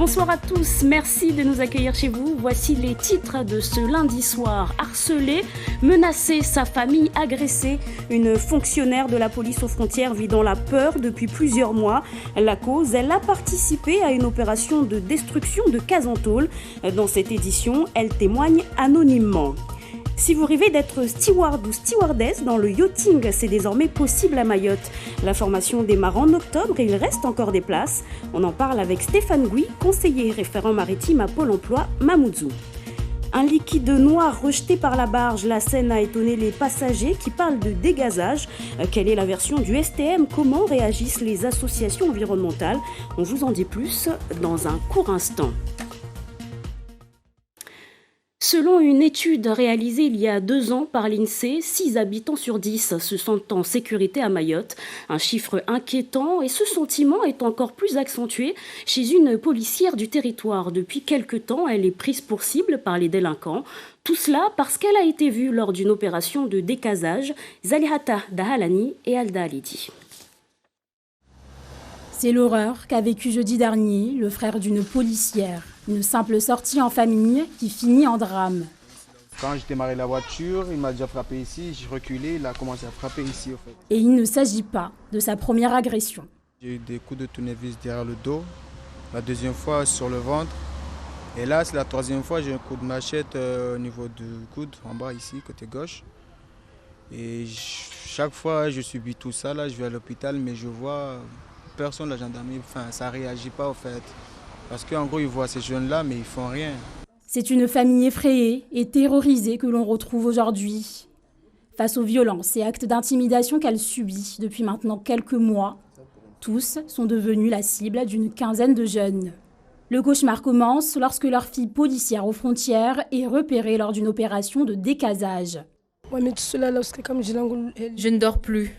Bonsoir à tous, merci de nous accueillir chez vous. Voici les titres de ce lundi soir. Harcelé, menacé, sa famille agressée. Une fonctionnaire de la police aux frontières vit dans la peur depuis plusieurs mois. La cause, elle a participé à une opération de destruction de cases en tôle. Dans cette édition, elle témoigne anonymement. Si vous rêvez d'être steward ou stewardess dans le yachting, c'est désormais possible à Mayotte. La formation démarre en octobre et il reste encore des places. On en parle avec Stéphane Gouy, conseiller référent maritime à Pôle emploi Mamoudzou. Un liquide noir rejeté par la barge, la scène a étonné les passagers qui parlent de dégazage. Quelle est la version du STM? Comment réagissent les associations environnementales? On vous en dit plus dans un court instant. Selon une étude réalisée il y a 2 ans par l'INSEE, 6 habitants sur 10 se sentent en sécurité à Mayotte. Un chiffre inquiétant et ce sentiment est encore plus accentué chez une policière du territoire. Depuis quelque temps, elle est prise pour cible par les délinquants. Tout cela parce qu'elle a été vue lors d'une opération de décasage. Zalihata Dahalani et Alda Alidi. C'est l'horreur qu'a vécu jeudi dernier le frère d'une policière. Une simple sortie en famille qui finit en drame. Quand j'ai démarré la voiture, il m'a déjà frappé ici, j'ai reculé, il a commencé à frapper ici au fait. Et il ne s'agit pas de sa première agression. J'ai eu des coups de tournevis derrière le dos, la deuxième fois sur le ventre. Et là, c'est la troisième fois, j'ai un coup de machette au niveau du coude, en bas ici, côté gauche. Et chaque fois, je subis tout ça, là, je vais à l'hôpital, mais je vois personne, la gendarmerie, ça ne réagit pas au fait. Parce qu'en gros, ils voient ces jeunes-là, mais ils font rien. C'est une famille effrayée et terrorisée que l'on retrouve aujourd'hui. Face aux violences et actes d'intimidation qu'elle subit depuis maintenant quelques mois, tous sont devenus la cible d'une quinzaine de jeunes. Le cauchemar commence lorsque leur fille policière aux frontières est repérée lors d'une opération de décasage. Je ne dors plus.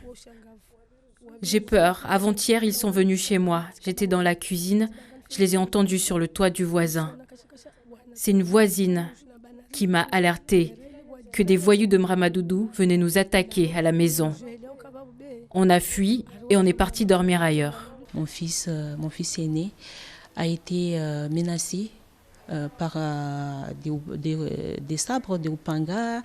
J'ai peur. Avant-hier, ils sont venus chez moi. J'étais dans la cuisine. Je les ai entendus sur le toit du voisin. C'est une voisine qui m'a alertée que des voyous de Mramadoudou venaient nous attaquer à la maison. On a fui et on est parti dormir ailleurs. Mon fils aîné a été menacé par des sabres, des oupangas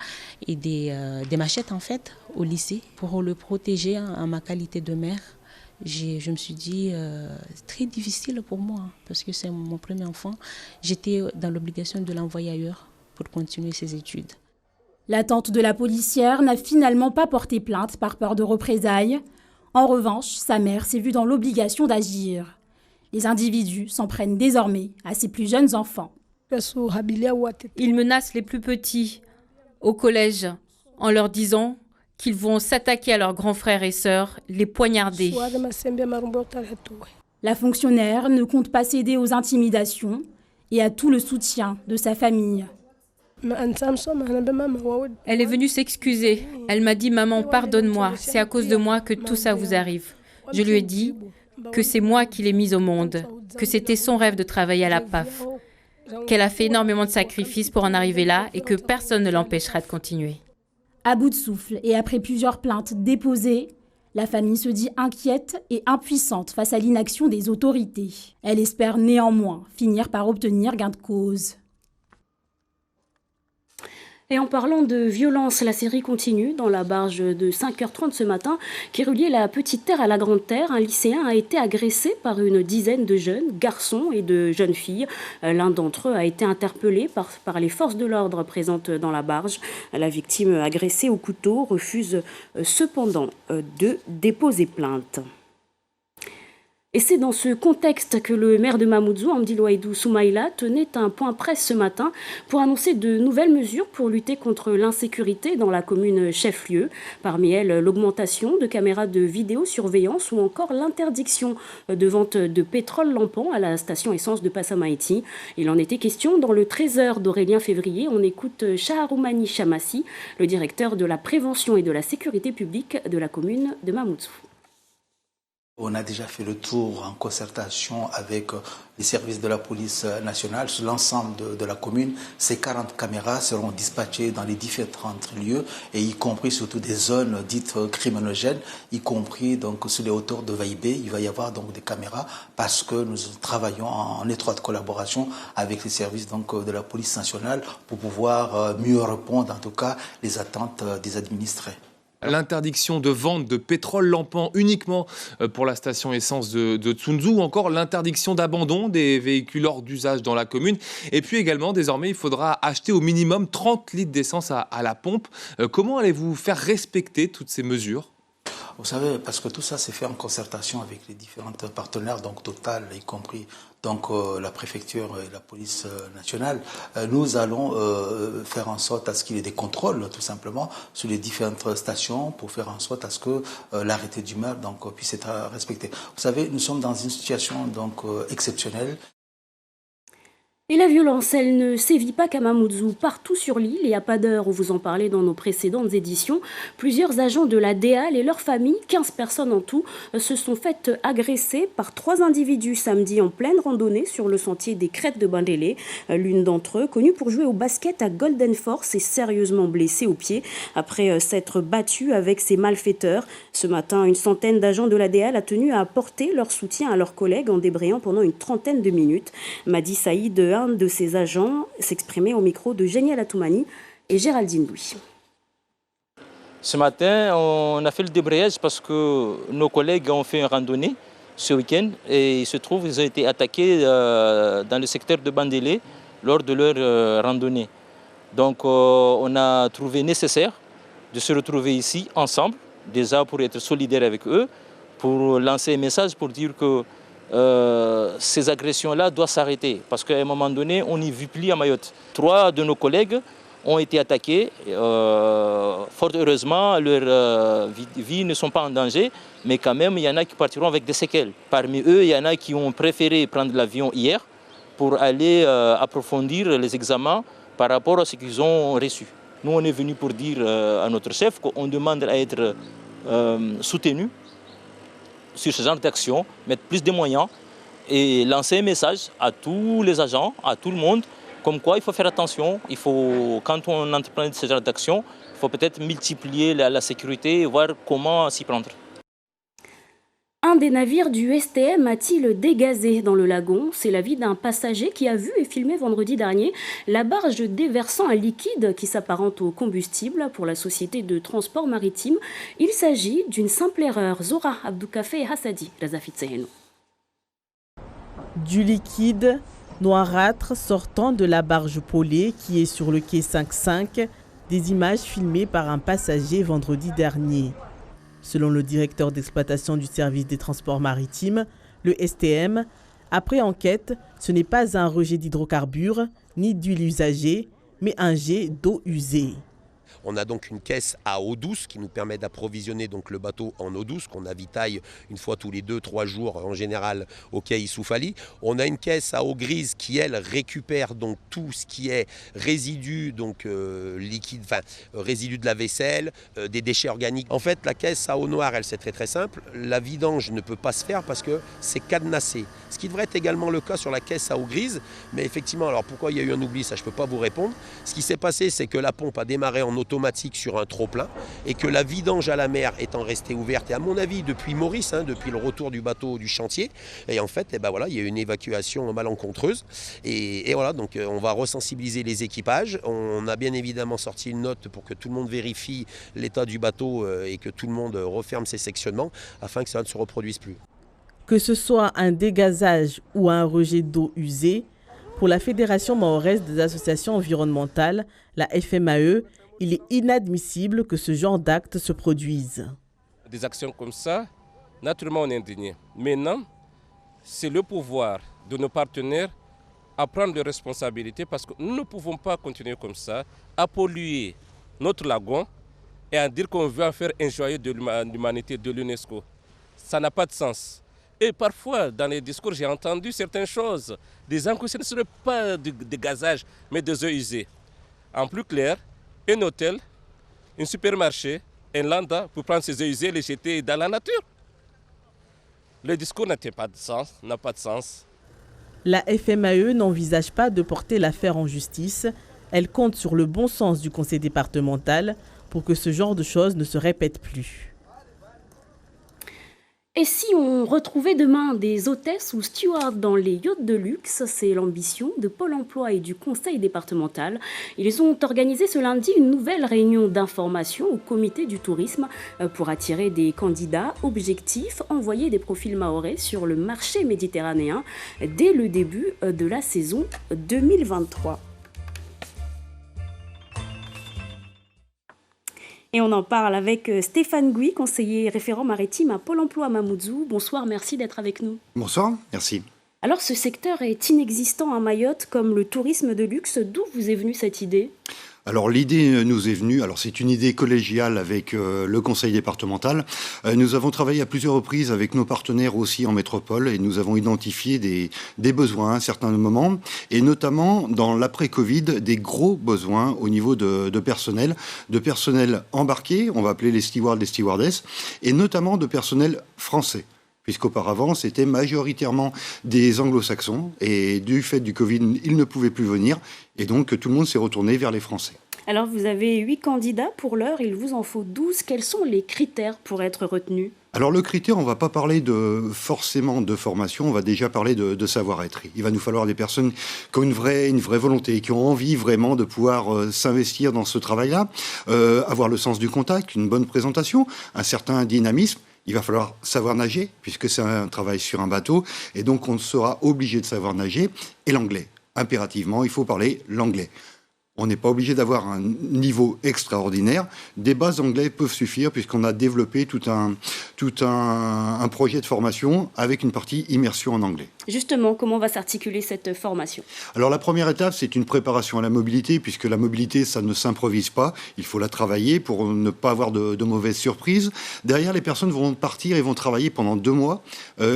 et des machettes en fait au lycée. Pour le protéger en ma qualité de mère, je me suis dit, c'est très difficile pour moi, parce que c'est mon premier enfant. J'étais dans l'obligation de l'envoyer ailleurs pour continuer ses études. La tante de la policière n'a finalement pas porté plainte par peur de représailles. En revanche, sa mère s'est vue dans l'obligation d'agir. Les individus s'en prennent désormais à ses plus jeunes enfants. Ils menacent les plus petits au collège en leur disant qu'ils vont s'attaquer à leurs grands frères et sœurs, les poignarder. La fonctionnaire ne compte pas céder aux intimidations et a tout le soutien de sa famille. Elle est venue s'excuser. Elle m'a dit « Maman, pardonne-moi, c'est à cause de moi que tout ça vous arrive ». Je lui ai dit que c'est moi qui l'ai mise au monde, que c'était son rêve de travailler à la PAF, qu'elle a fait énormément de sacrifices pour en arriver là et que personne ne l'empêchera de continuer. À bout de souffle et après plusieurs plaintes déposées, la famille se dit inquiète et impuissante face à l'inaction des autorités. Elle espère néanmoins finir par obtenir gain de cause. Et en parlant de violence, la série continue dans la barge de 5h30 ce matin qui reliait la Petite Terre à la Grande Terre. Un lycéen a été agressé par une dizaine de jeunes garçons et de jeunes filles. L'un d'entre eux a été interpellé par les forces de l'ordre présentes dans la barge. La victime agressée au couteau refuse cependant de déposer plainte. Et c'est dans ce contexte que le maire de Mamoudzou, Hamdi Louaïdou Soumaïla, tenait un point presse ce matin pour annoncer de nouvelles mesures pour lutter contre l'insécurité dans la commune chef-lieu. Parmi elles, l'augmentation de caméras de vidéosurveillance ou encore l'interdiction de vente de pétrole lampant à la station essence de Passamaïti. Il en était question dans le 13h d'Aurélien Février. On écoute Shaharoumani Chamassi, le directeur de la prévention et de la sécurité publique de la commune de Mamoudzou. On a déjà fait le tour en concertation avec les services de la police nationale sur l'ensemble de la commune. Ces 40 caméras seront dispatchées dans les différents lieux, et y compris surtout des zones dites criminogènes, y compris donc sur les hauteurs de Vaïbé. Il va y avoir donc des caméras parce que nous travaillons en étroite collaboration avec les services donc de la police nationale pour pouvoir mieux répondre en tout cas les attentes des administrés. L'interdiction de vente de pétrole lampant uniquement pour la station essence de Tsunzu, ou encore l'interdiction d'abandon des véhicules hors d'usage dans la commune. Et puis également, désormais, il faudra acheter au minimum 30 litres d'essence à la pompe. Comment allez-vous faire respecter toutes ces mesures ? Vous savez, parce que tout ça s'est fait en concertation avec les différents partenaires, donc Total, y compris donc la préfecture et la police nationale. Nous allons faire en sorte à ce qu'il y ait des contrôles, tout simplement, sur les différentes stations pour faire en sorte à ce que l'arrêté du maire donc puisse être respecté. Vous savez, nous sommes dans une situation donc exceptionnelle. Et la violence, elle ne sévit pas qu'à Mamoudzou. Partout sur l'île, et à pas d'heure, on vous en parlait dans nos précédentes éditions, plusieurs agents de la DEAL et leurs familles, 15 personnes en tout, se sont faites agresser par 3 individus samedi en pleine randonnée sur le sentier des Crêtes de Bandélé. L'une d'entre eux, connue pour jouer au basket à Golden Force, est sérieusement blessée au pied après s'être battue avec ses malfaiteurs. Ce matin, une centaine d'agents de la DEAL a tenu à apporter leur soutien à leurs collègues en débrayant pendant une trentaine de minutes. Madi Saïd, un de ses agents, s'exprimait au micro de Génial Atoumani et Géraldine Louis. Ce matin, on a fait le débrayage parce que nos collègues ont fait une randonnée ce week-end et il se trouve qu'ils ont été attaqués dans le secteur de Bandélé lors de leur randonnée. Donc on a trouvé nécessaire de se retrouver ici ensemble, déjà pour être solidaires avec eux, pour lancer un message pour dire que ces agressions-là doivent s'arrêter parce qu'à un moment donné, on n'y vit plus à Mayotte. 3 de nos collègues ont été attaqués. Fort heureusement, leurs vies ne sont pas en danger, mais quand même, il y en a qui partiront avec des séquelles. Parmi eux, il y en a qui ont préféré prendre l'avion hier pour aller approfondir les examens par rapport à ce qu'ils ont reçu. Nous, on est venus pour dire à notre chef qu'on demande à être soutenu sur ce genre d'action, mettre plus de moyens et lancer un message à tous les agents, à tout le monde, comme quoi il faut faire attention. Quand on entreprend ce genre d'action, il faut peut-être multiplier la sécurité et voir comment s'y prendre. Un des navires du STM a-t-il dégazé dans le lagon? C'est l'avis d'un passager qui a vu et filmé vendredi dernier la barge déversant un liquide qui s'apparente au combustible pour la société de transport maritime. Il s'agit d'une simple erreur. Zora Abdoukafé et Hassadi Razafitseheno. Du liquide noirâtre sortant de la barge polée qui est sur le quai 5-5, des images filmées par un passager vendredi dernier. Selon le directeur d'exploitation du service des transports maritimes, le STM, après enquête, ce n'est pas un rejet d'hydrocarbures ni d'huile usagée, mais un jet d'eau usée. On a donc une caisse à eau douce qui nous permet d'approvisionner donc le bateau en eau douce qu'on avitaille une fois tous les 2-3 jours en général au quai Issoufali. On a une caisse à eau grise qui elle récupère donc tout ce qui est résidus donc liquide, résidus de la vaisselle, des déchets organiques. En fait, la caisse à eau noire, elle c'est très très simple. La vidange ne peut pas se faire parce que c'est cadenassé. Ce qui devrait être également le cas sur la caisse à eau grise, mais effectivement, alors pourquoi il y a eu un oubli, ça je peux pas vous répondre. Ce qui s'est passé, c'est que la pompe a démarré en automatique sur un trop-plein et que la vidange à la mer étant restée ouverte, et à mon avis depuis Maurice, depuis le retour du bateau du chantier, et en fait voilà, il y a eu une évacuation malencontreuse et voilà, donc on va resensibiliser les équipages. On a bien évidemment sorti une note pour que tout le monde vérifie l'état du bateau et que tout le monde referme ses sectionnements afin que ça ne se reproduise plus. Que ce soit un dégazage ou un rejet d'eau usée, pour la Fédération mahoraise des associations environnementales, la FMAE, il est inadmissible que ce genre d'actes se produisent. Des actions comme ça, naturellement on est indigné. Maintenant, c'est le pouvoir de nos partenaires à prendre des responsabilités parce que nous ne pouvons pas continuer comme ça, à polluer notre lagon et à dire qu'on veut en faire un joyau de l'humanité, de l'UNESCO. Ça n'a pas de sens. Et parfois, dans les discours, j'ai entendu certaines choses, disant que ce ne serait pas du gazage, mais des eaux usées. En plus clair, un hôtel, un supermarché, un landa pour prendre ces eaux usées et les jeter dans la nature. Le discours n'a pas de sens. La FMAE n'envisage pas de porter l'affaire en justice. Elle compte sur le bon sens du conseil départemental pour que ce genre de choses ne se répète plus. Et si on retrouvait demain des hôtesses ou stewards dans les yachts de luxe, c'est l'ambition de Pôle emploi et du conseil départemental. Ils ont organisé ce lundi une nouvelle réunion d'information au comité du tourisme pour attirer des candidats. Objectif, envoyer des profils mahorais sur le marché méditerranéen dès le début de la saison 2023. Et on en parle avec Stéphane Gouy, conseiller référent maritime à Pôle emploi à Mamoudzou. Bonsoir, merci d'être avec nous. Bonsoir, merci. Alors ce secteur est inexistant à Mayotte comme le tourisme de luxe. D'où vous est venue cette idée ? Alors l'idée nous est venue, alors c'est une idée collégiale avec le conseil départemental. Nous avons travaillé à plusieurs reprises avec nos partenaires aussi en métropole et nous avons identifié des besoins à un certain moment et notamment dans l'après-Covid des gros besoins au niveau de personnel embarqué, on va appeler les stewards, les stewardesses, et notamment de personnel français. Puisqu'auparavant, c'était majoritairement des anglo-saxons. Et du fait du Covid, ils ne pouvaient plus venir. Et donc, tout le monde s'est retourné vers les Français. Alors, vous avez 8 candidats pour l'heure. Il vous en faut 12. Quels sont les critères pour être retenus ? Alors, le critère, on ne va pas parler forcément de formation. On va déjà parler de savoir-être. Il va nous falloir des personnes qui ont une vraie volonté, qui ont envie vraiment de pouvoir s'investir dans ce travail-là, avoir le sens du contact, une bonne présentation, un certain dynamisme. Il va falloir savoir nager, puisque c'est un travail sur un bateau, et donc on sera obligé de savoir nager, et l'anglais. Impérativement, il faut parler l'anglais. On n'est pas obligé d'avoir un niveau extraordinaire. Des bases d'anglais peuvent suffire, puisqu'on a développé tout un projet de formation avec une partie immersion en anglais. Justement, comment va s'articuler cette formation ? Alors la première étape, c'est une préparation à la mobilité, puisque la mobilité, ça ne s'improvise pas. Il faut la travailler pour ne pas avoir de mauvaises surprises. Derrière, les personnes vont partir et vont travailler pendant 2 mois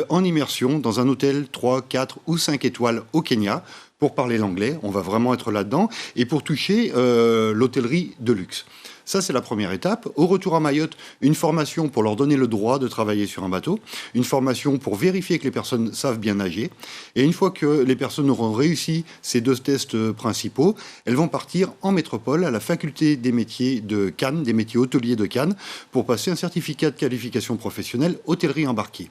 en immersion dans un hôtel 3, 4 ou 5 étoiles au Kenya pour parler l'anglais. On va vraiment être là-dedans et pour toucher l'hôtellerie de luxe. Ça, c'est la première étape. Au retour à Mayotte, une formation pour leur donner le droit de travailler sur un bateau, une formation pour vérifier que les personnes savent bien nager. Et une fois que les personnes auront réussi ces 2 tests principaux, elles vont partir en métropole à la faculté des métiers de Cannes, des métiers hôteliers de Cannes, pour passer un certificat de qualification professionnelle hôtellerie embarquée.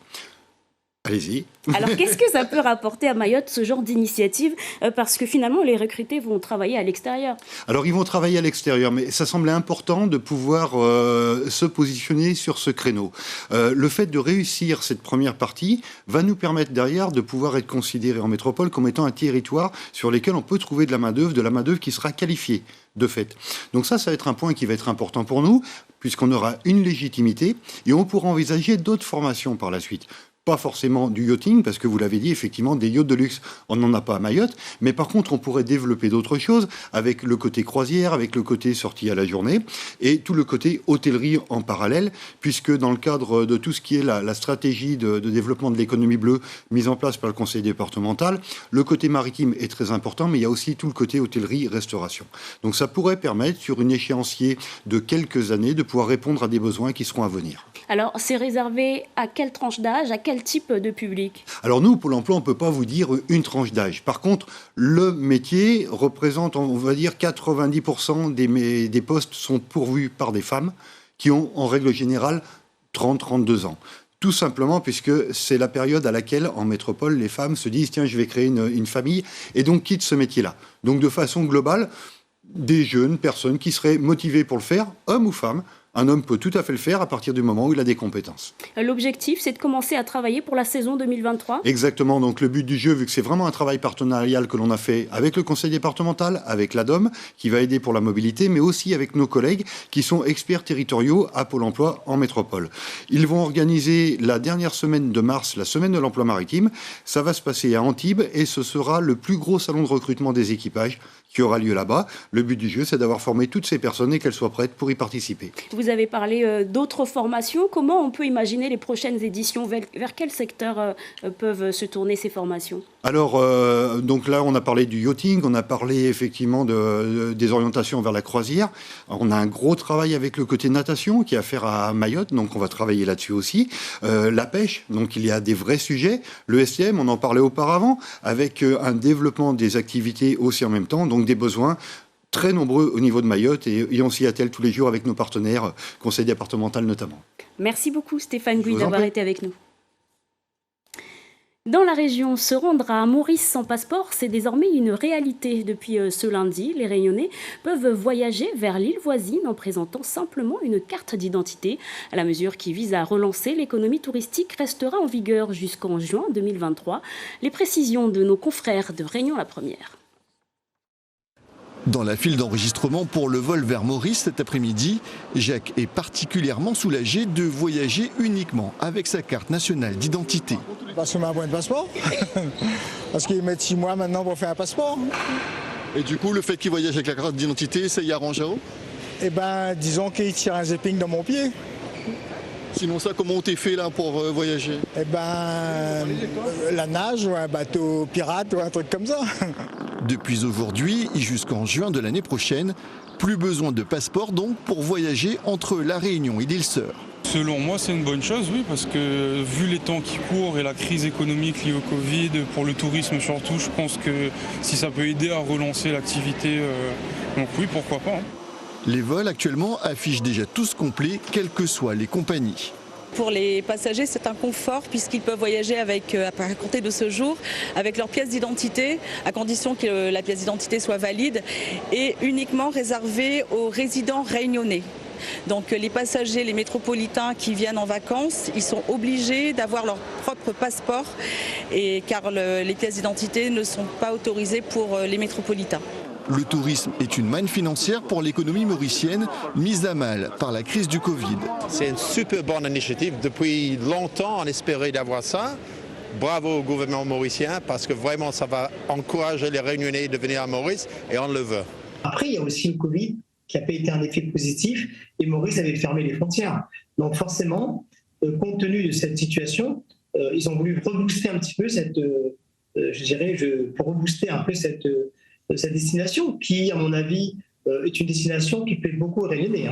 Allez-y. Alors, qu'est-ce que ça peut rapporter à Mayotte, ce genre d'initiative ? Parce que finalement, les recrutés vont travailler à l'extérieur. Alors, ils vont travailler à l'extérieur, mais ça semblait important de pouvoir se positionner sur ce créneau. Le fait de réussir cette première partie va nous permettre derrière de pouvoir être considéré en métropole comme étant un territoire sur lequel on peut trouver de la main-d'œuvre qui sera qualifiée de fait. Donc ça va être un point qui va être important pour nous, puisqu'on aura une légitimité et on pourra envisager d'autres formations par la suite. Pas forcément du yachting, parce que vous l'avez dit, effectivement, des yachts de luxe, on n'en a pas à Mayotte. Mais par contre, on pourrait développer d'autres choses avec le côté croisière, avec le côté sortie à la journée et tout le côté hôtellerie en parallèle, puisque dans le cadre de tout ce qui est la stratégie de développement de l'économie bleue mise en place par le conseil départemental, le côté maritime est très important, mais il y a aussi tout le côté hôtellerie-restauration. Donc ça pourrait permettre, sur une échéancier de quelques années, de pouvoir répondre à des besoins qui seront à venir. Alors, c'est réservé à quelle tranche d'âge, à quel type de public ? Alors nous, Pôle emploi, on ne peut pas vous dire une tranche d'âge. Par contre, le métier représente, on va dire, 90% des postes sont pourvus par des femmes qui ont, en règle générale, 30-32 ans. Tout simplement puisque c'est la période à laquelle, en métropole, les femmes se disent « tiens, je vais créer une famille » et donc quittent ce métier-là. Donc de façon globale, des jeunes personnes qui seraient motivées pour le faire, hommes ou femmes. Un homme peut tout à fait le faire à partir du moment où il a des compétences. L'objectif, c'est de commencer à travailler pour la saison 2023 ? Exactement. Donc le but du jeu, vu que c'est vraiment un travail partenarial que l'on a fait avec le conseil départemental, avec l'ADOM, qui va aider pour la mobilité, mais aussi avec nos collègues qui sont experts territoriaux à Pôle emploi en métropole. Ils vont organiser la dernière semaine de mars, la semaine de l'emploi maritime. Ça va se passer à Antibes et ce sera le plus gros salon de recrutement des équipages qui aura lieu là-bas. Le but du jeu, c'est d'avoir formé toutes ces personnes et qu'elles soient prêtes pour y participer. vous avez parlé d'autres formations. Comment on peut imaginer les prochaines éditions? Vers quel secteur peuvent se tourner ces formations? Alors, donc là, on a parlé du yachting, on a parlé effectivement des orientations vers la croisière. Alors, on a un gros travail avec le côté natation qui a affaire à Mayotte, donc on va travailler là-dessus aussi. La pêche, donc il y a des vrais sujets. Le STM, on en parlait auparavant, avec un développement des activités aussi en même temps, donc des besoins très nombreux au niveau de Mayotte et on s'y attelle tous les jours avec nos partenaires, conseil départemental notamment. Merci beaucoup Stéphane Gouy d'avoir été avec nous. Dans la région, se rendre à Maurice sans passeport, c'est désormais une réalité. Depuis ce lundi, les Réunionnais peuvent voyager vers l'île voisine en présentant simplement une carte d'identité. La mesure qui vise à relancer l'économie touristique restera en vigueur jusqu'en juin 2023. Les précisions de nos confrères de Réunion la Première. Dans la file d'enregistrement pour le vol vers Maurice cet après-midi, Jacques est particulièrement soulagé de voyager uniquement avec sa carte nationale d'identité. Parce que m'a point de passeport. Parce qu'ils mettent 6 mois maintenant pour faire un passeport. Et du coup, le fait qu'il voyage avec la carte d'identité, ça y arrange à eux? Eh ben, disons qu'il tire un zapping dans mon pied. Sinon ça, comment on t'est fait là pour voyager? Eh ben, la nage ou un bateau pirate ou un truc comme ça. Depuis aujourd'hui et jusqu'en juin de l'année prochaine, plus besoin de passeport donc pour voyager entre La Réunion et l'île Sœur. Selon moi, c'est une bonne chose, oui, parce que vu les temps qui courent et la crise économique liée au Covid, pour le tourisme surtout, je pense que si ça peut aider à relancer l'activité, donc oui, pourquoi pas. Les vols actuellement affichent déjà tous complets, quelles que soient les compagnies. Pour les passagers, c'est un confort puisqu'ils peuvent voyager à compter de ce jour avec leur pièce d'identité, à condition que la pièce d'identité soit valide et uniquement réservée aux résidents réunionnais. Donc les passagers, les métropolitains qui viennent en vacances, ils sont obligés d'avoir leur propre passeport car les pièces d'identité ne sont pas autorisées pour les métropolitains. Le tourisme est une manne financière pour l'économie mauricienne, mise à mal par la crise du Covid. C'est une super bonne initiative. Depuis longtemps, on espérait d'avoir ça. Bravo au gouvernement mauricien, parce que vraiment, ça va encourager les Réunionnais de venir à Maurice, et on le veut. Après, il y a aussi le Covid qui n'a pas été un effet positif, et Maurice avait fermé les frontières. Donc forcément, compte tenu de cette situation, ils ont voulu rebooster un petit peu pour rebooster un peu cette destination qui, à mon avis, est une destination qui plaît beaucoup aux Réunionnais.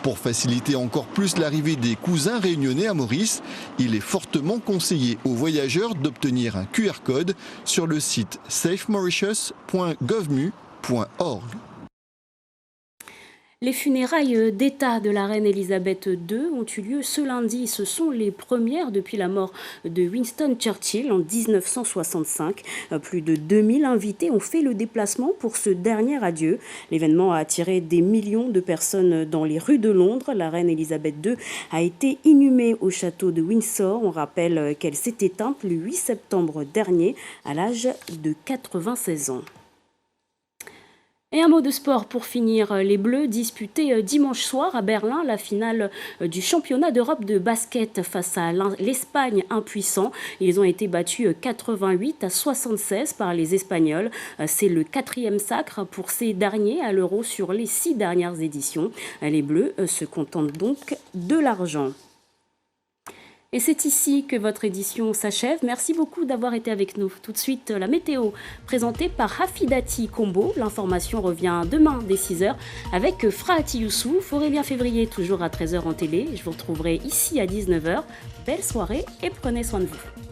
Pour faciliter encore plus l'arrivée des cousins réunionnais à Maurice, il est fortement conseillé aux voyageurs d'obtenir un QR code sur le site safemauritius.govmu.org. Les funérailles d'État de la reine Elisabeth II ont eu lieu ce lundi. Ce sont les premières depuis la mort de Winston Churchill en 1965. Plus de 2000 invités ont fait le déplacement pour ce dernier adieu. L'événement a attiré des millions de personnes dans les rues de Londres. La reine Elisabeth II a été inhumée au château de Windsor. On rappelle qu'elle s'est éteinte le 8 septembre dernier à l'âge de 96 ans. Et un mot de sport pour finir. Les Bleus disputaient dimanche soir à Berlin la finale du championnat d'Europe de basket face à l'Espagne impuissant. Ils ont été battus 88-76 par les Espagnols. C'est le 4e sacre pour ces derniers à l'Euro sur les 6 dernières éditions. Les Bleus se contentent donc de l'argent. Et c'est ici que votre édition s'achève. Merci beaucoup d'avoir été avec nous. Tout de suite, la météo présentée par Hafidati Combo. L'information revient demain dès 6h avec Fraati Youssouf, Aurélien Février, toujours à 13h en télé. Je vous retrouverai ici à 19h. Belle soirée et prenez soin de vous.